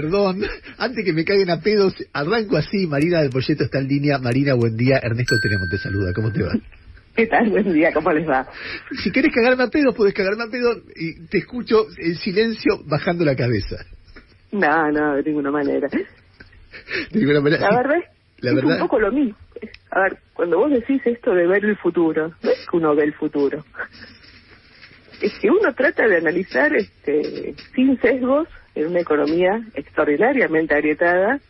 perdón, antes que me caigan a pedos, arranco así. Marina del Proyecto está en línea. Marina, buen día. Ernesto Tenemos te saluda, ¿cómo te va? ¿Qué tal? Buen día, ¿cómo les va? Si querés cagarme a pedos, podés cagarme a pedos y te escucho en silencio bajando la cabeza. No, de ninguna manera. De ninguna manera. La verdad es un poco lo mismo. A ver, cuando vos decís esto de ver el futuro, no es que uno ve el futuro. Es que uno trata de analizar sin sesgos, en una economía extraordinariamente agrietada,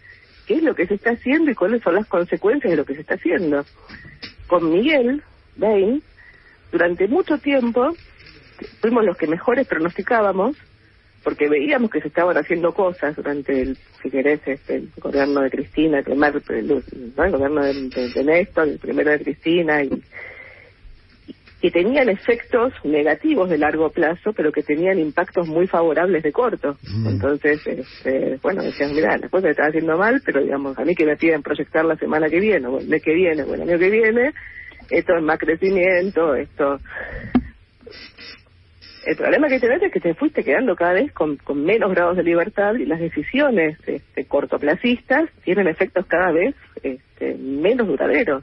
qué es lo que se está haciendo y cuáles son las consecuencias de lo que se está haciendo. Con Miguel Bain, durante mucho tiempo, fuimos los que mejores pronosticábamos, porque veíamos que se estaban haciendo cosas durante el gobierno de Cristina, el gobierno de Néstor, el primero de Cristina, y que tenían efectos negativos de largo plazo, pero que tenían impactos muy favorables de corto. Entonces, decían, mirá, las cosas se están haciendo mal, pero digamos, a mí que me piden proyectar la semana que viene, o el mes que viene, o el año que viene, esto es más crecimiento, esto... El problema que tenés es que te fuiste quedando cada vez con menos grados de libertad y las decisiones cortoplacistas tienen efectos cada vez menos duraderos.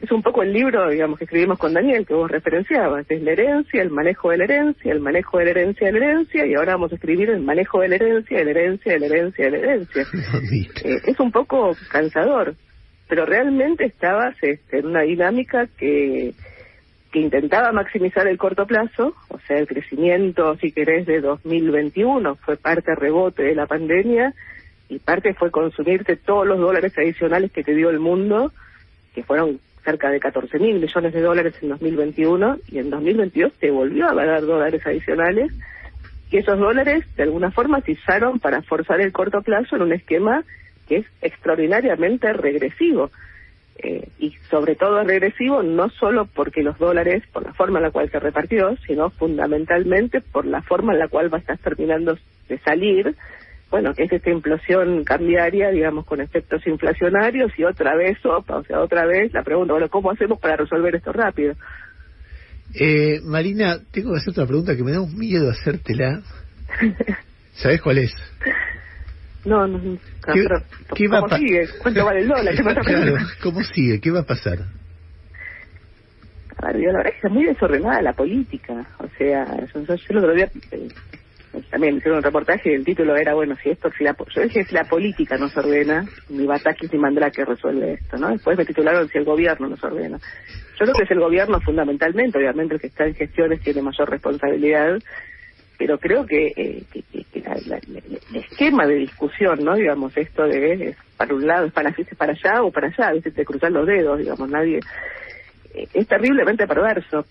Es un poco el libro, digamos, que escribimos con Daniel, que vos referenciabas. Es la herencia, el manejo de la herencia, el manejo de la herencia de la herencia, y ahora vamos a escribir el manejo de la herencia, de la herencia, de la herencia, de la herencia. Es un poco cansador, pero realmente estabas en una dinámica que intentaba maximizar el corto plazo, o sea, el crecimiento, si querés, de 2021 fue parte rebote de la pandemia y parte fue consumirte todos los dólares adicionales que te dio el mundo, que fueron cerca de 14.000 millones de dólares en 2021, y en 2022 te volvió a dar dólares adicionales, y esos dólares de alguna forma se usaron para forzar el corto plazo en un esquema que es extraordinariamente regresivo. Y sobre todo regresivo no solo porque los dólares, por la forma en la cual se repartió, sino fundamentalmente por la forma en la cual va a estar terminando de salir, que es esta implosión cambiaria, digamos, con efectos inflacionarios, y otra vez la pregunta, ¿cómo hacemos para resolver esto rápido? Marina, tengo que hacer otra pregunta que me da un miedo hacértela. ¿Sabés cuál es? No, ¿Qué va ¿cómo sigue? ¿Cuánto vale el dólar? Claro, ¿cómo sigue? ¿Qué va a pasar? A ver, la verdad es que está muy desordenada la política. O sea, yo el otro día también hicieron un reportaje y el título era, yo dije, si la política no se ordena, ni Batakis ni Mandrake resuelve esto, ¿no? Después me titularon si el gobierno no se ordena. Yo creo que es el gobierno fundamentalmente, obviamente el que está en gestiones tiene mayor responsabilidad, pero creo que el esquema de discusión, ¿no? Digamos, esto de para un lado, es para allá o para allá, ¿viste? Te cruzan los dedos, digamos, nadie... es terriblemente perverso.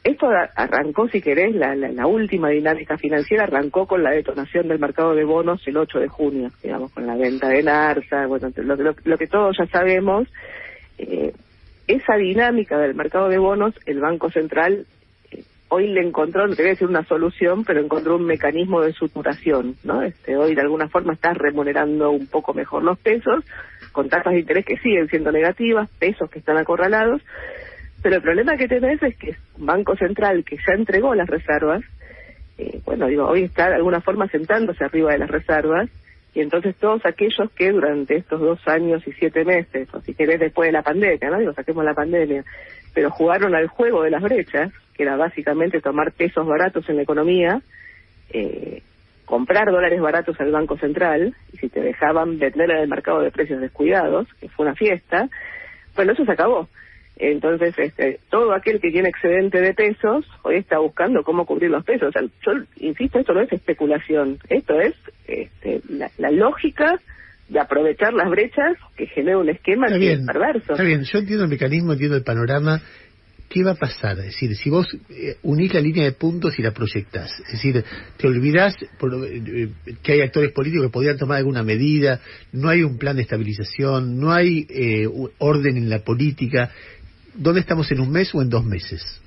Esto arrancó, si querés, la última dinámica financiera arrancó con la detonación del mercado de bonos el 8 de junio, digamos, con la venta de Narsa, lo que todos ya sabemos. Esa dinámica del mercado de bonos, el Banco Central hoy le encontró, no te voy a decir una solución, pero encontró un mecanismo de suturación, ¿no? Hoy de alguna forma está remunerando un poco mejor los pesos, con tasas de interés que siguen siendo negativas, pesos que están acorralados, pero el problema que tenés es que un Banco Central que ya entregó las reservas, hoy está de alguna forma sentándose arriba de las reservas, y entonces todos aquellos que durante estos 2 años y 7 meses, o si querés después de la pandemia, ¿no? Saquemos la pandemia, pero jugaron al juego de las brechas, que era básicamente tomar pesos baratos en la economía, comprar dólares baratos al Banco Central, y si te dejaban vender en el mercado de precios descuidados, que fue una fiesta, eso se acabó. Entonces, todo aquel que tiene excedente de pesos, hoy está buscando cómo cubrir los pesos. O sea, yo insisto, esto no es especulación, esto es la lógica de aprovechar las brechas que genera un esquema que es perverso. Está bien, yo entiendo el mecanismo, entiendo el panorama. ¿Qué va a pasar? Es decir, si vos unís la línea de puntos y la proyectás, es decir, te olvidás que hay actores políticos que podrían tomar alguna medida, no hay un plan de estabilización, no hay orden en la política. ¿Dónde estamos, en un mes o en 2 meses?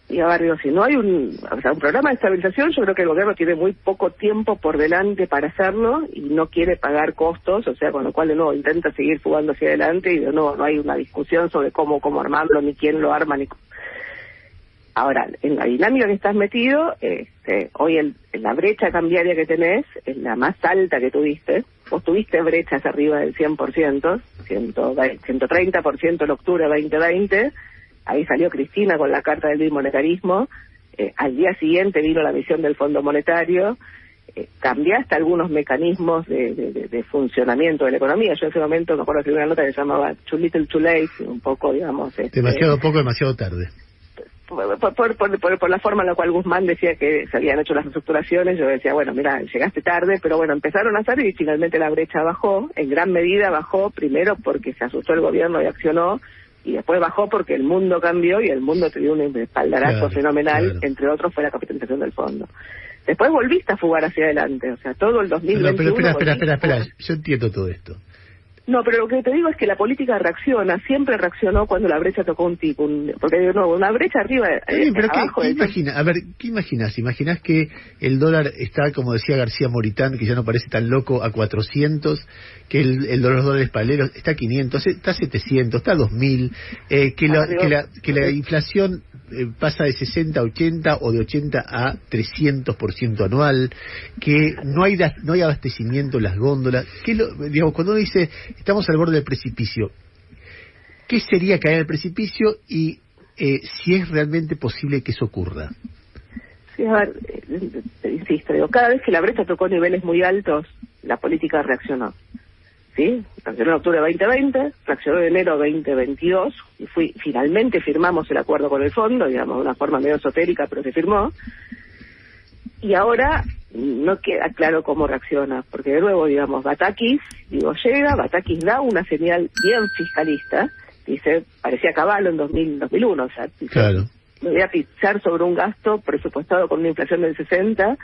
Y a ver, si no hay un programa de estabilización, yo creo que el gobierno tiene muy poco tiempo por delante para hacerlo y no quiere pagar costos, o sea, con lo cual de nuevo intenta seguir jugando hacia adelante y de nuevo no hay una discusión sobre cómo armarlo, ni quién lo arma, ni... Ahora, en la dinámica que estás metido, hoy la brecha cambiaria que tenés es la más alta que tuviste. Vos tuviste brechas arriba del 100%, 130% en octubre de 2020. Ahí salió Cristina con la carta del bimonetarismo. Al día siguiente vino la misión del Fondo Monetario. Cambiaste algunos mecanismos de funcionamiento de la economía. Yo en ese momento me acuerdo que una nota que se llamaba Too Little Too Late, un poco, digamos... demasiado poco, demasiado tarde. Por la forma en la cual Guzmán decía que se habían hecho las reestructuraciones, yo decía, bueno, mira, llegaste tarde, pero bueno, empezaron a hacer y finalmente la brecha bajó. En gran medida bajó, primero porque se asustó el gobierno y accionó, y después bajó porque el mundo cambió y el mundo te dio un espaldarazo fenomenal, entre otros fue la capitalización del fondo. Después volviste a fugar hacia adelante, o sea, todo el 2021... Pero espera, yo entiendo todo esto. No, pero lo que te digo es que la política reacciona, siempre reaccionó cuando la brecha tocó un tipo, porque de nuevo, una brecha arriba, pero abajo... ¿qué imaginas? A ver, ¿qué imaginas? ¿Imaginas que el dólar está, como decía García Moritán, que ya no parece tan loco, a 400, que los dólares paralelos está a 500, está a 700, está a 2000, que la inflación pasa de 60 a 80 o de 80 a 300% anual, que no hay abastecimiento en las góndolas, digamos, cuando uno dice estamos al borde del precipicio, ¿qué sería caer al precipicio y si es realmente posible que eso ocurra? Sí, a ver, insisto, cada vez que la brecha tocó niveles muy altos, la política reaccionó. ¿Sí? Reaccionó en octubre de 2020, reaccionó en enero de 2022, y finalmente firmamos el acuerdo con el fondo, digamos, de una forma medio esotérica, pero se firmó. Y ahora no queda claro cómo reacciona, porque de nuevo, digamos, Batakis da una señal bien fiscalista, dice, parecía Caballo en 2001, o sea, claro. Me voy a pisar sobre un gasto presupuestado con una inflación del 60%,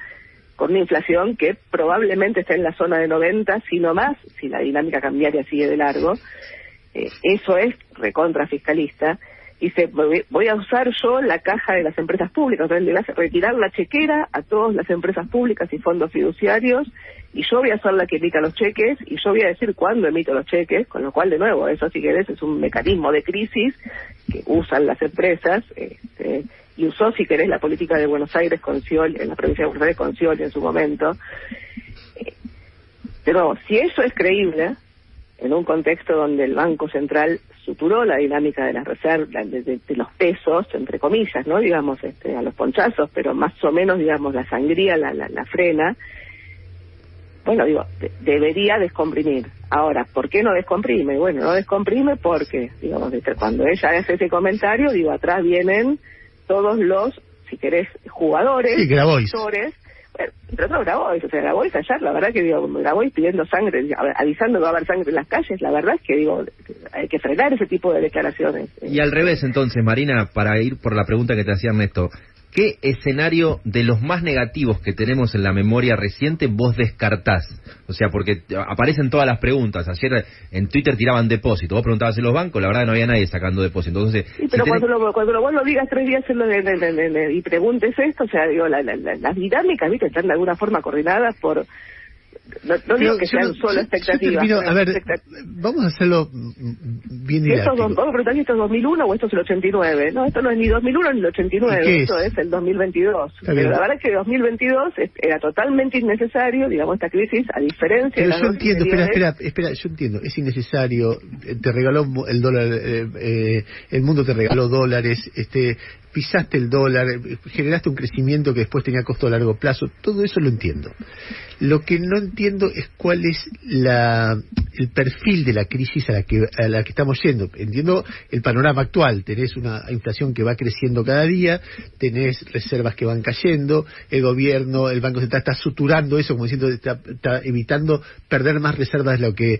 con una inflación que probablemente está en la zona de 90, si no más, si la dinámica cambiaria sigue de largo. Eso es recontra fiscalista. Dice, voy a usar yo la caja de las empresas públicas, retirar la chequera a todas las empresas públicas y fondos fiduciarios, y yo voy a ser la que emita los cheques, y yo voy a decir cuándo emito los cheques, con lo cual, de nuevo, eso si querés es un mecanismo de crisis que usan las empresas, y usó, si querés, la política de Buenos Aires con Scioli, en la provincia de Buenos Aires con Scioli en su momento. De nuevo, si eso es creíble, en un contexto donde el Banco Central suturó la dinámica de las reservas, de los pesos, entre comillas, ¿no? Digamos, a los ponchazos, pero más o menos, digamos, la sangría la frena. Bueno, digo, debería descomprimir. Ahora, ¿por qué no descomprime? Bueno, no descomprime porque, digamos, cuando ella hace ese comentario, digo, atrás vienen todos los, si querés, jugadores, actores. Bueno, entre otros Grabois, o sea, Grabois ayer, la verdad que digo, Grabois pidiendo sangre, avisando que va a haber sangre en las calles, la verdad es que digo, hay que frenar ese tipo de declaraciones. Y al revés entonces, Marina, para ir por la pregunta que te hacía Ernesto, ¿qué escenario de los más negativos que tenemos en la memoria reciente vos descartás? O sea, porque aparecen todas las preguntas. Ayer en Twitter tiraban depósito. Vos preguntabas en los bancos, la verdad no había nadie sacando depósito. Entonces, sí, pero cuando vos lo digas 3 días y preguntes esto, o sea, digo, las dinámicas, ¿viste? Están de alguna forma coordinadas por... No digo que sean solo expectativas. A ver, vamos a hacerlo bien didáctico. Vamos a preguntar si esto es 2001 o esto es el 89. No, esto no es ni 2001 ni el 89, esto es el 2022. Pero la verdad es que 2022 era totalmente innecesario, digamos, esta crisis, a diferencia pero de las yo entiendo, espera, yo entiendo, es innecesario, te regaló el dólar, el mundo te regaló dólares, pisaste el dólar, generaste un crecimiento que después tenía costo a largo plazo, todo eso lo entiendo. Lo que no entiendo es cuál es el perfil de la crisis a la que estamos yendo. Entiendo el panorama actual, tenés una inflación que va creciendo cada día, tenés reservas que van cayendo, el gobierno, el Banco Central está suturando eso, como diciendo, está evitando perder más reservas de lo que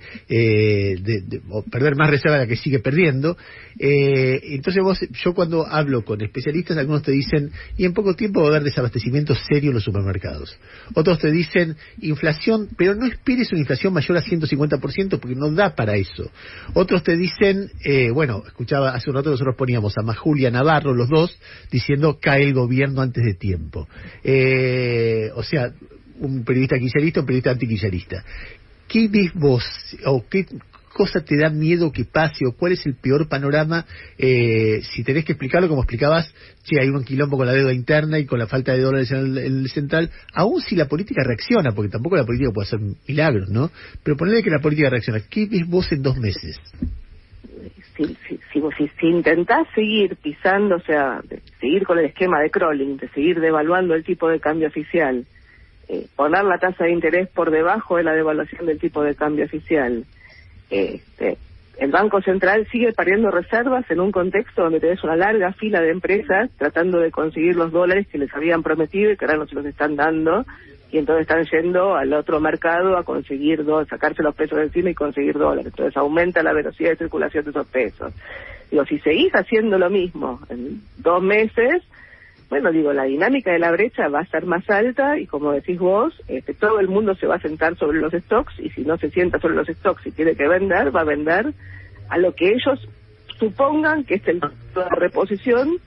o perder más reservas de la que sigue perdiendo. Entonces yo cuando hablo con especialistas, algunos te dicen, y en poco tiempo va a haber desabastecimiento serio en los supermercados. Otros te dicen, inflación, pero no esperes una inflación mayor a 150% porque no da para eso. Otros te dicen, bueno, escuchaba hace un rato nosotros poníamos a Majulia Navarro, los dos, diciendo cae el gobierno antes de tiempo. O sea, un periodista kirchnerista, un periodista antiquillerista. ¿Qué ves vos, o cosa te da miedo que pase o cuál es el peor panorama? Si tenés que explicarlo como explicabas, che, hay un quilombo con la deuda interna y con la falta de dólares en el central, aún si la política reacciona, porque tampoco la política puede hacer milagros, ¿no? Pero ponele que la política reacciona. ¿Qué ves vos en 2 meses? Si intentás seguir pisando, o sea, seguir con el esquema de crawling, de seguir devaluando el tipo de cambio oficial, poner la tasa de interés por debajo de la devaluación del tipo de cambio oficial, el Banco Central sigue perdiendo reservas en un contexto donde tenés una larga fila de empresas tratando de conseguir los dólares que les habían prometido y que ahora no se los están dando, y entonces están yendo al otro mercado a conseguir sacarse los pesos de encima y conseguir dólares. Entonces aumenta la velocidad de circulación de esos pesos. Digo, si seguís haciendo lo mismo en 2 meses, bueno, digo, la dinámica de la brecha va a ser más alta y, como decís vos, todo el mundo se va a sentar sobre los stocks, y si no se sienta sobre los stocks y tiene que vender, va a vender a lo que ellos supongan que es el reposición,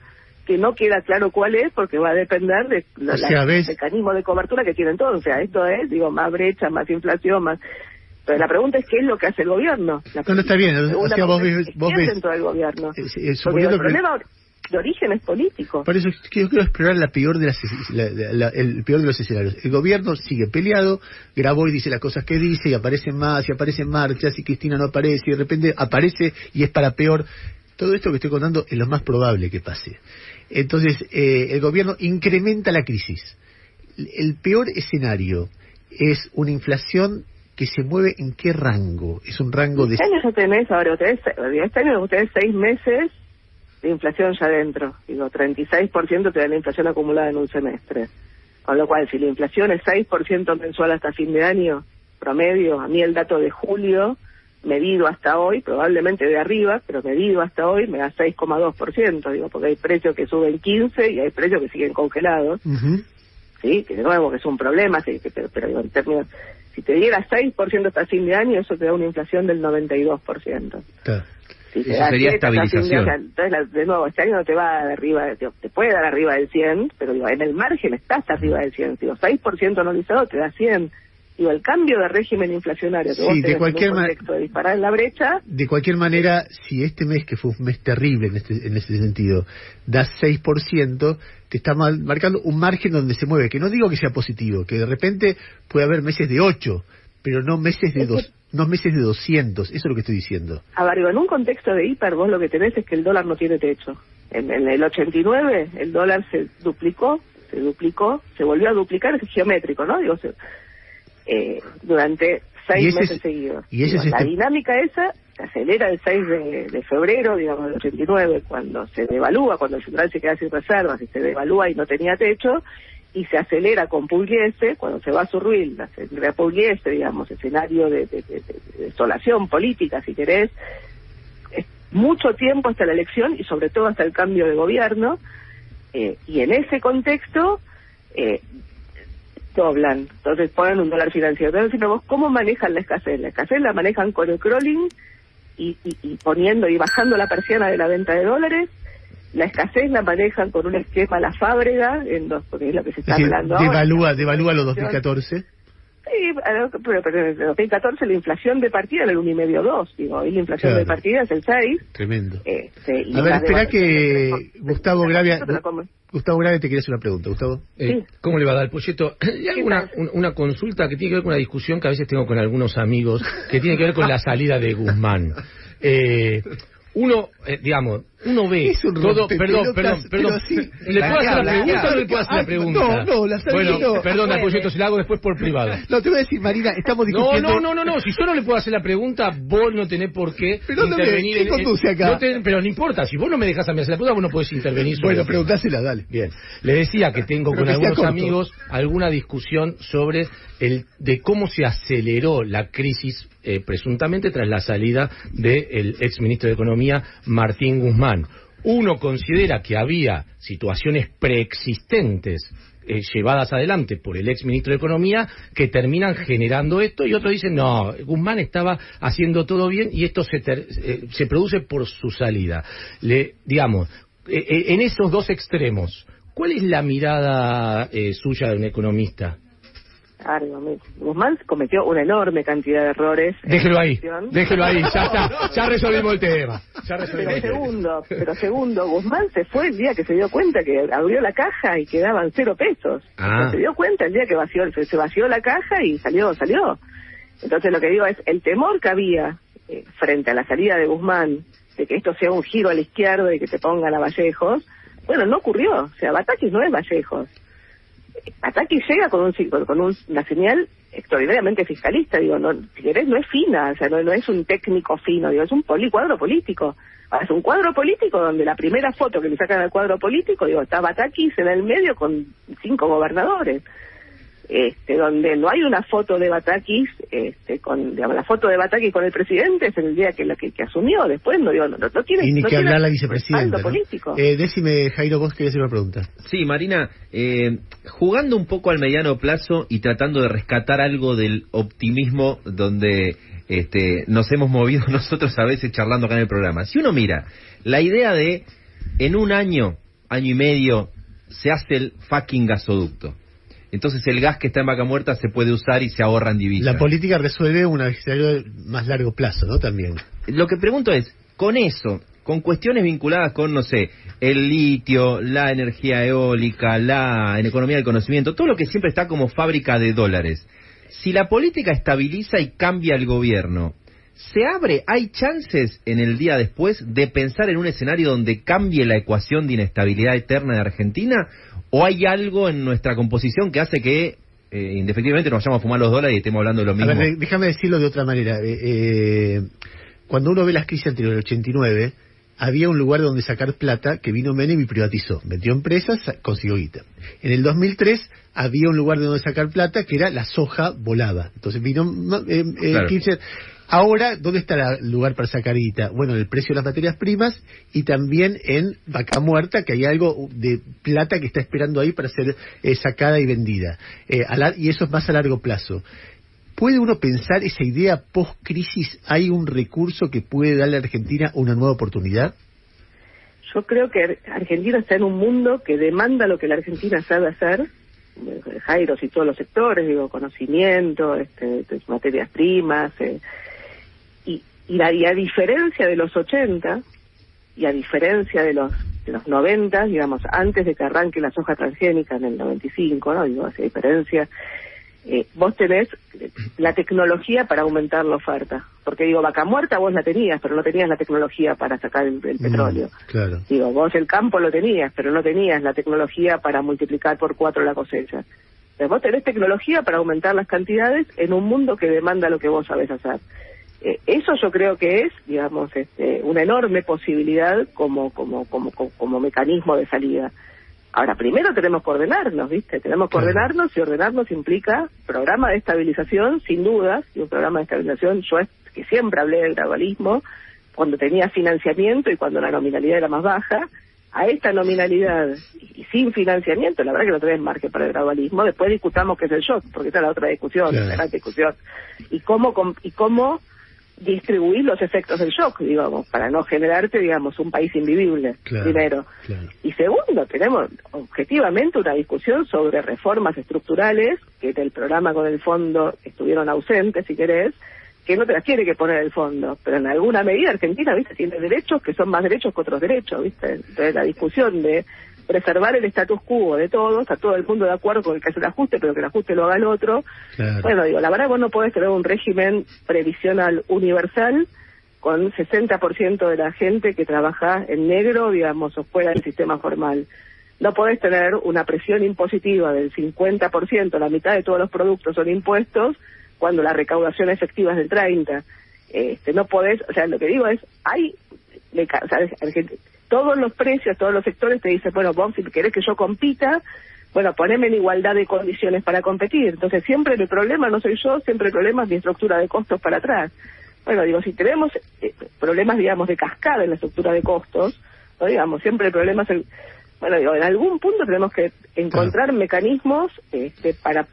que no queda claro cuál es, porque va a depender de los mecanismos de cobertura que tienen todos. O sea, esto es, digo, más brecha, más inflación, más... Pero la pregunta es, ¿qué es lo que hace el gobierno? No está bien. O sea, vos ves... dentro del gobierno. Porque el problema de origen es político. Por eso yo quiero explorar el peor de los escenarios. El gobierno sigue peleado, Grabois dice las cosas que dice, y aparecen más, y aparecen marchas, y Cristina no aparece, y de repente aparece y es para peor. Todo esto que estoy contando es lo más probable que pase. Entonces, el gobierno incrementa la crisis. El peor escenario es una inflación que se mueve ¿en qué rango? Es un rango de... Este año tenés, ahora, este año ustedes 6 meses de inflación ya dentro. Digo, 36% te da la inflación acumulada en un semestre. Con lo cual, si la inflación es 6% mensual hasta fin de año, promedio, a mí el dato de julio, medido hasta hoy, probablemente de arriba, pero medido hasta hoy, me da 6,2%, digo, porque hay precios que suben 15 y hay precios que siguen congelados. Sí, que de nuevo que es un problema, sí, pero digo, en términos, si te diera 6% hasta fin de año, eso te da una inflación del 92%. Claro. Si eso sería estabilización. Entonces, de nuevo, este año no te va de arriba, te puede dar arriba del 100, pero digo, en el margen estás arriba del 100. Digo, 6% anualizado te da 100. Digo, el cambio de régimen inflacionario que vos tenés en un contexto de disparar en la brecha... De cualquier manera, si este mes, que fue un mes terrible en este sentido, da 6%, te está marcando un margen donde se mueve, que no digo que sea positivo, que de repente puede haber meses de 8, pero no meses de 200, eso es lo que estoy diciendo. A ver, en un contexto de hiper, vos lo que tenés es que el dólar no tiene techo. En el 89, el dólar se duplicó, se volvió a duplicar, es geométrico, ¿no? Digo, durante 6 meses seguidos. La dinámica esa se acelera el 6 de febrero, digamos, del 89, cuando se devalúa, cuando el central se queda sin reservas y se devalúa y no tenía techo, y se acelera con Pugliese, cuando se va a su ruina, se crea Pugliese, digamos, escenario de desolación política, si querés, es mucho tiempo hasta la elección y sobre todo hasta el cambio de gobierno, y en ese contexto doblan, entonces ponen un dólar financiero. Entonces, vos, ¿cómo manejan la escasez? La escasez la manejan con el crawling y poniendo y bajando la persiana de la venta de dólares. La escasez la manejan con un esquema la fábrega, porque es lo que se está hablando ahora. Devalúa los 2014. Sí, pero en 2014 la inflación de partida era el 1,5-2, digo, hoy la inflación de partida es el 6. Tremendo. A ver, espera que Gustavo Gravia te quería hacer una pregunta, Gustavo. Sí. ¿Cómo le va a dar el Pocheto? Hay una consulta que tiene que ver con una discusión que a veces tengo con algunos amigos, que tiene que ver con la salida de Guzmán. Uno ve todo, perdón, sí, ¿le puedo hacer la pregunta o no le puedo hacer la pregunta? No, la salida no. Perdona, Pocheto, si la hago después por privado. No, te voy a decir, Marina, estamos discutiendo... No, si yo no le puedo hacer la pregunta, vos no tenés por qué intervenir. ¿Quién conduce acá? Pero no importa, si vos no me dejás a mí hacer la pregunta, vos no podés intervenir sobre Bueno, preguntásela, dale. Bien, le decía que tengo con algunos amigos alguna discusión sobre de cómo se aceleró la crisis presuntamente tras la salida del ex ministro de Economía, Martín Guzmán. Uno considera que había situaciones preexistentes llevadas adelante por el ex ministro de Economía que terminan generando esto, y otros dicen no, Guzmán estaba haciendo todo bien y esto se produce por su salida. En esos dos extremos, ¿cuál es la mirada suya de un economista? Guzmán cometió una enorme cantidad de errores. Déjelo ahí, ya está, ya resolvimos el tema. Pero segundo, Guzmán se fue el día que se dio cuenta que abrió la caja y quedaban 0 pesos. Se dio cuenta el día que se vació la caja y salió. Entonces lo que digo es, el temor que había frente a la salida de Guzmán, de que esto sea un giro a la izquierda y que te pongan a Vallejos, bueno, no ocurrió. O sea, Batakis no es Vallejos. Batakis llega con una señal extraordinariamente fiscalista, digo, no, si querés, no es fina, o sea, no es un técnico fino, digo, es un cuadro político. Ahora, es un cuadro político donde la primera foto que le sacan al cuadro político, digo, está Batakis en el medio con 5 gobernadores. Donde no hay una foto de Batakis, la foto de Batakis con el presidente es el día que asumió, después no tiene. Y ni que hablar la vicepresidenta, ¿no? Político. Decime, Jairo, vos querías hacer una pregunta. Sí, Marina, jugando un poco al mediano plazo y tratando de rescatar algo del optimismo donde nos hemos movido nosotros a veces charlando acá en el programa. Si uno mira la idea de en un año y medio se hace el fucking gasoducto. Entonces el gas que está en Vaca Muerta se puede usar y se ahorran divisas. La política resuelve un escenario más largo plazo, ¿no? También. Lo que pregunto es, con eso, con cuestiones vinculadas con, no sé, el litio, la energía eólica, en economía del conocimiento, todo lo que siempre está como fábrica de dólares. Si la política estabiliza y cambia el gobierno, ¿se abre, hay chances en el día después de pensar en un escenario donde cambie la ecuación de inestabilidad eterna de Argentina? ¿O hay algo en nuestra composición que hace que, indefectivamente, nos vayamos a fumar los dólares y estemos hablando de lo mismo? A ver, déjame decirlo de otra manera. Cuando uno ve las crisis anteriores, el 89, había un lugar donde sacar plata que vino Menem y privatizó. Metió empresas, consiguió guita. En el 2003 había un lugar donde sacar plata que era la soja volaba. Entonces vino Kirchner. Ahora, ¿dónde está el lugar para sacar guita? Bueno, en el precio de las materias primas y también en Vaca Muerta, que hay algo de plata que está esperando ahí para ser sacada y vendida. Y eso es más a largo plazo. ¿Puede uno pensar esa idea post-crisis? ¿Hay un recurso que puede darle a Argentina una nueva oportunidad? Yo creo que Argentina está en un mundo que demanda lo que la Argentina sabe hacer, Jairo y todos los sectores, digo, conocimiento, materias primas, y a diferencia de los 80 y a diferencia de los 90, digamos, antes de que arranque la soja transgénica en el 95, ¿no? Digo, esa diferencia, vos tenés la tecnología para aumentar la oferta. Porque digo, Vaca Muerta vos la tenías, pero no tenías la tecnología para sacar el petróleo. Claro. Digo, vos el campo lo tenías, pero no tenías la tecnología para multiplicar por 4 la cosecha. Entonces vos tenés tecnología para aumentar las cantidades en un mundo que demanda lo que vos sabés hacer. Eso yo creo que es, digamos, una enorme posibilidad como mecanismo de salida. Ahora, primero tenemos que ordenarnos, ¿viste? Tenemos que ordenarnos, y ordenarnos implica programa de estabilización, sin dudas, y un programa de estabilización, que siempre hablé del gradualismo, cuando tenía financiamiento y cuando la nominalidad era más baja. A esta nominalidad y sin financiamiento, la verdad que no tenés margen para el gradualismo. Después discutamos qué es el shock, porque esa es la otra discusión, la gran discusión. Y cómo distribuir los efectos del shock, digamos, para no generarte, digamos, un país invivible, primero. Y segundo, tenemos objetivamente una discusión sobre reformas estructurales, que del programa con el fondo estuvieron ausentes, si querés, que no te las tiene que poner el fondo, pero en alguna medida Argentina, ¿viste?, tiene derechos que son más derechos que otros derechos, ¿viste? Entonces la discusión de preservar el status quo de todos, está todo el mundo de acuerdo con el que hace el ajuste, pero que el ajuste lo haga el otro. Bueno, digo, la verdad vos no podés tener un régimen previsional universal con 60% de la gente que trabaja en negro, digamos, o fuera del sistema formal. No podés tener una presión impositiva del 50%, la mitad de todos los productos son impuestos, cuando la recaudación efectiva es del 30%. No podés, o sea, lo que digo es, todos los precios, todos los sectores te dicen, bueno, vos si querés que yo compita, bueno, poneme en igualdad de condiciones para competir. Entonces siempre el problema no soy yo, siempre el problema es mi estructura de costos para atrás. Bueno, digo, si tenemos problemas, digamos, de cascada en la estructura de costos, ¿no? Digamos, siempre el problema es bueno, digo, en algún punto tenemos que encontrar mecanismos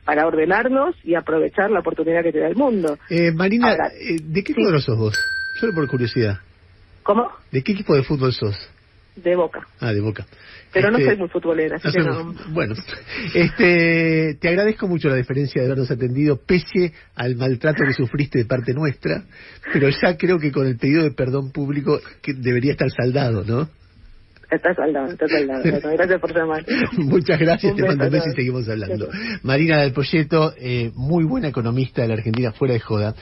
para ordenarnos y aprovechar la oportunidad que te da el mundo. Marina, ahora, ¿de qué cuadro sos vos? Solo por curiosidad. ¿Cómo? ¿De qué equipo de fútbol sos? De Boca. Ah, de Boca. Pero no soy muy futbolera, así que no. Bueno, te agradezco mucho la deferencia de habernos atendido, pese al maltrato que sufriste de parte nuestra, pero ya creo que con el pedido de perdón público que debería estar saldado, ¿no? Está saldado. Gracias por llamar. Muchas gracias, te mando un beso y seguimos hablando. Marina Del Poyeto, muy buena economista de la Argentina, fuera de joda.